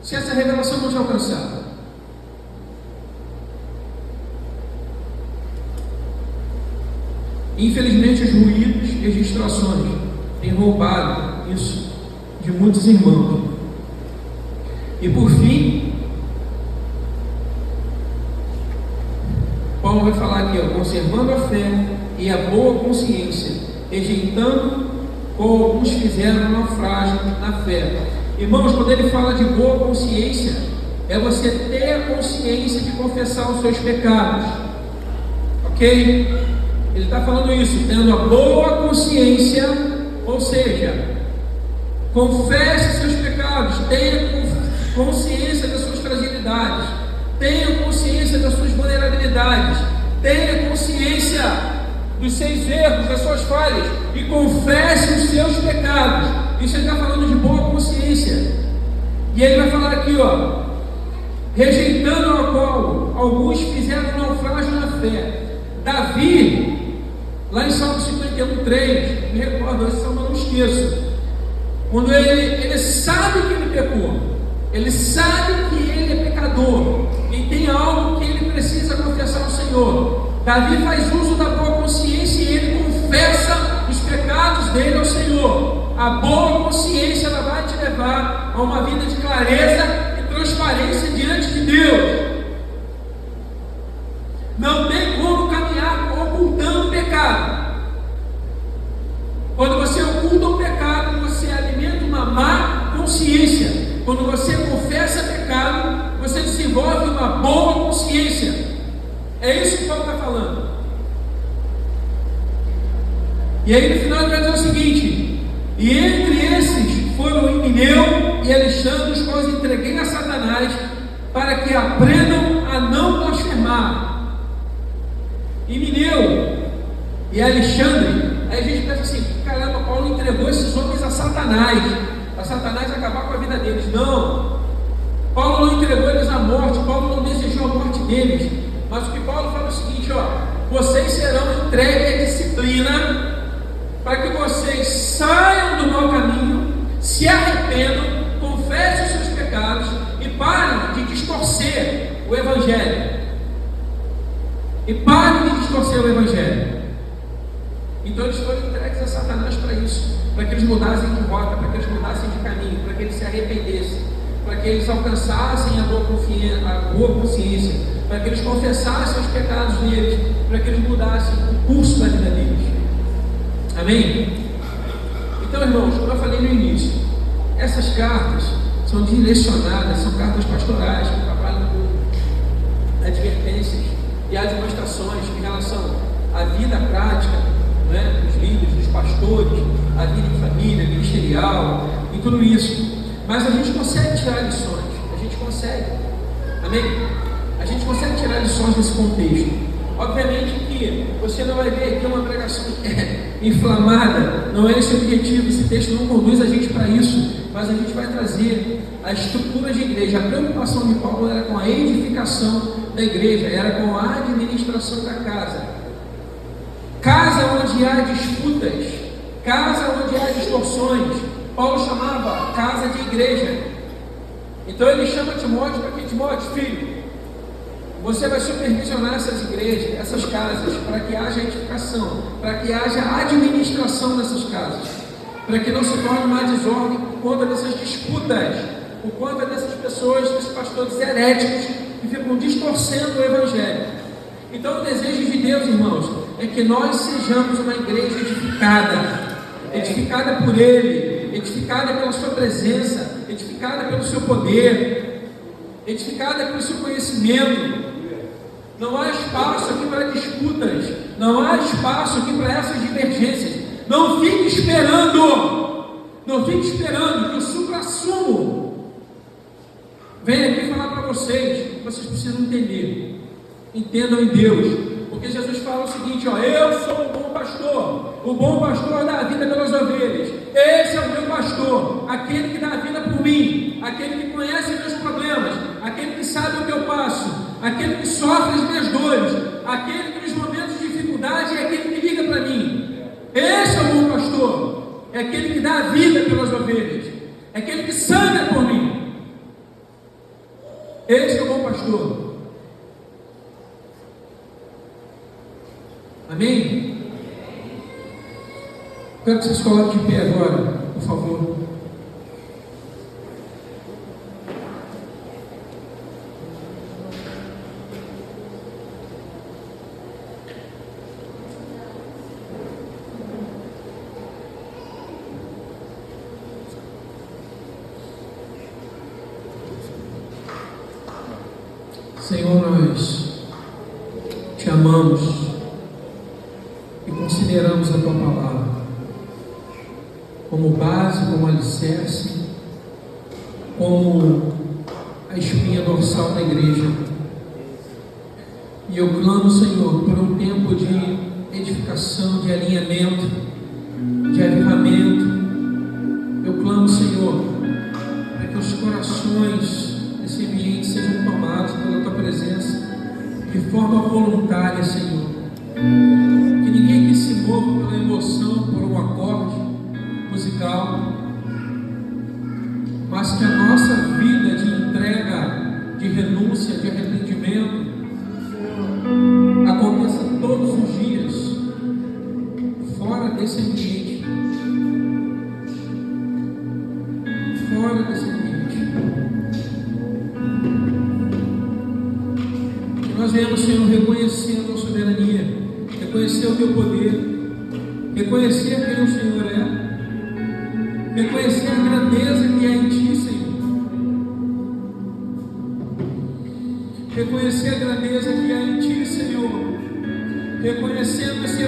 se essa revelação não te alcançar. Infelizmente, os ruídos e as distrações têm roubado isso de muitos irmãos. E por fim, Paulo vai falar aqui, ó, conservando a fé e a boa consciência, rejeitando como alguns fizeram naufrágio na fé. Irmãos, quando ele fala de boa consciência, é você ter a consciência de confessar os seus pecados. Ok? Ok? Ele está falando isso, tendo a boa consciência, ou seja, confesse seus pecados, tenha consciência das suas fragilidades, tenha consciência das suas vulnerabilidades, tenha consciência dos seus erros, das suas falhas, e confesse os seus pecados. Isso ele está falando de boa consciência. E ele vai falar aqui, ó, rejeitando a qual alguns fizeram naufrágio na fé. Davi, lá em Salmo 51:3, me recordo, esse salmo eu não esqueço, quando ele sabe que ele pecou, ele sabe que ele é pecador, e tem algo que ele precisa confessar ao Senhor. Davi faz uso da boa consciência e ele confessa os pecados dele ao Senhor. A boa consciência, ela vai te levar a uma vida de clareza e transparência diante de Deus. Não tem como caminhar ocultando o pecado. Quando você oculta o pecado, você alimenta uma má consciência. Quando você confessa pecado, você desenvolve uma boa consciência. É isso que Paulo está falando. E aí no final ele vai dizer o seguinte: e entre esses foram Himeneu e Alexandre, os quais entreguei a Satanás, para que aprendam a não blasfemar. Himeneu e Alexandre, aí a gente pensa assim: caramba, Paulo entregou esses homens a Satanás acabar com a vida deles. Não, Paulo não entregou eles à morte, Paulo não desejou a morte deles, mas o que Paulo fala é o seguinte: ó, vocês serão entregues à disciplina, para que vocês saiam do mau caminho, se arrependam, confessem os seus pecados e parem de distorcer o Evangelho. Então eles foram entregues a Satanás para isso, para que eles mudassem de rota, para que eles mudassem de caminho, para que eles se arrependessem, para que eles alcançassem a boa consciência, para que eles confessassem os pecados deles, para que eles mudassem o curso da vida deles. Amém? Então, irmãos, como eu falei no início, essas cartas são direcionadas, são cartas pastorais que trabalham com advertências e admoestações em relação à vida prática, né, dos líderes, dos pastores, a vida em família, ministerial e tudo isso. Mas a gente consegue tirar lições, a gente consegue. Amém? A gente consegue tirar lições desse contexto. Obviamente que você não vai ver aqui uma pregação inflamada, não é esse o objetivo, esse texto não conduz a gente para isso, mas a gente vai trazer a estrutura de igreja. A preocupação de Paulo era com a edificação da igreja, era com a administração da casa. Casa onde há disputas, casa onde há distorções, Paulo chamava casa de igreja. Então ele chama Timóteo para que: Timóteo, filho, você vai supervisionar essas igrejas, essas casas, para que haja edificação, para que haja administração nessas casas, para que não se torne uma desordem por conta dessas disputas, por conta dessas pessoas, desses pastores heréticos que ficam distorcendo o Evangelho. Então o desejo de Deus, irmãos, é que nós sejamos uma igreja edificada por Ele, edificada pela Sua presença, edificada pelo Seu poder, edificada pelo Seu conhecimento. Não há espaço aqui para disputas, não há espaço aqui para essas divergências. Não fique esperando que o supra-sumo venha aqui falar para vocês. Vocês precisam entender, entendam em Deus, porque Jesus fala o seguinte: ó, eu sou o bom pastor dá a vida pelas ovelhas. Esse é o meu pastor, aquele que dá a vida por mim, aquele que conhece os meus problemas, aquele que sabe o que eu passo, aquele que sofre as minhas dores, aquele que nos momentos de dificuldade é aquele que liga para mim. Esse é o bom pastor, é aquele que dá a vida pelas ovelhas, é aquele que sangra por mim. Esse é o bom pastor. Amém? Quero que vocês coloquem de pé agora, por favor. Senhor, nós te amamos, consideramos a Tua Palavra como base, como alicerce, como a espinha dorsal da igreja. E eu clamo, Senhor, por um tempo de edificação, de alinhamento, de avivamento. Eu clamo, Senhor, para que os corações desse ambiente sejam tomados pela Tua presença de forma voluntária, Senhor. Que ninguém que se mova pela emoção, por um acorde musical, mas que a nossa vida de entrega, de renúncia, de arrependimento aconteça todos os dias, fora desse ambiente. Fora desse ambiente. Que nós venhamos, Senhor, reconhecer a Tua soberania, reconhecer o Teu poder, reconhecer quem o Senhor é, reconhecer a grandeza que há em Ti, Senhor. Reconhecer a grandeza que há em Ti, Senhor. Reconhecendo esse